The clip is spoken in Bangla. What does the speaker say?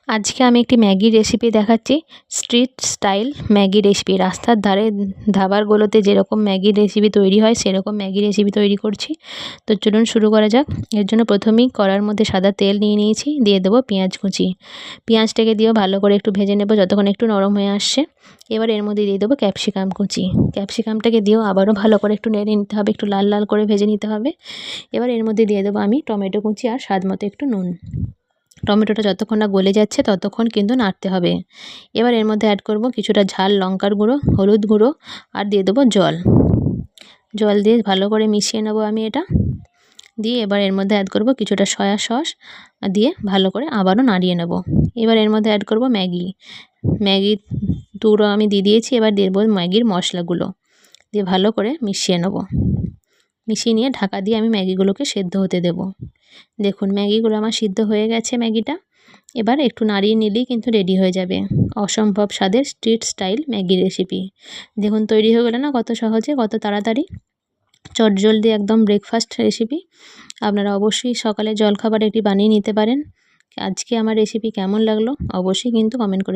আজকে আমি একটি ম্যাগি রেসিপি দেখাচ্ছি। Street style Maggi recipe. রাস্তার ধারে ধাবারগুলোতে যেরকম ম্যাগি রেসিপি তৈরি হয় সেরকম ম্যাগি রেসিপি তৈরি করছি। তো চলুন শুরু করা যাক। এর জন্য প্রথমেই কড়ার মধ্যে সাদা তেল নিয়ে নিয়েছি, দিয়ে দেবো পেঁয়াজ কুচি। পেঁয়াজটাকে দিয়েও ভালো করে একটু ভেজে নেব যতক্ষণ একটু নরম হয়ে আসছে। এবার এর মধ্যে দিয়ে দেবো ক্যাপসিকাম কুচি। ক্যাপসিকামটাকে দিয়েও আবারও ভালো করে একটু নেড়ে নিতে হবে, একটু লাল লাল করে ভেজে নিতে হবে। এবার এর মধ্যে দিয়ে দেবো আমি টমেটো কুচি আর স্বাদ মতো একটু নুন। টমেটোটা যতক্ষণ না গলে যাচ্ছে ততক্ষণ কিন্তু নাড়তে হবে। এবার এর মধ্যে অ্যাড করব কিছুটা ঝাল লঙ্কার গুঁড়ো, হলুদ গুঁড়ো আর দিয়ে দেবো জল। জল দিয়ে ভালো করে মিশিয়ে নেব আমি এটা। দিয়ে এবার এর মধ্যে অ্যাড করব কিছুটা সয়া সস দিয়ে ভালো করে আবারও নাড়িয়ে নেব। এবার এর মধ্যে অ্যাড করব ম্যাগি টুকরো আমি দিয়ে দিয়েছি। এবার দিয়ে দেবো ম্যাগির মশলাগুলো, দিয়ে ভালো করে মিশিয়ে নেব। মিশিয়ে নিয়ে ঢাকা দিয়ে আমি ম্যাগিগুলোকে সেদ্ধ হতে দেব। দেখুন ম্যাগিগুলো আমার সিদ্ধ হয়ে গেছে ম্যাগিটা। এবার একটু নাড়িয়ে নিলেই কিন্তু রেডি হয়ে যাবে অসম্ভব স্বাদের স্ট্রিট স্টাইল ম্যাগি রেসিপি। দেখুন তৈরি হয়ে গেলো না, কত সহজে, কত তাড়াতাড়ি, চটজলদি একদম ব্রেকফাস্ট রেসিপি। আপনারা অবশ্যই সকালে জলখাবার এটি বানিয়ে নিতে পারেন। আজকে আমার রেসিপি কেমন লাগলো অবশ্যই কিন্তু কমেন্ট করে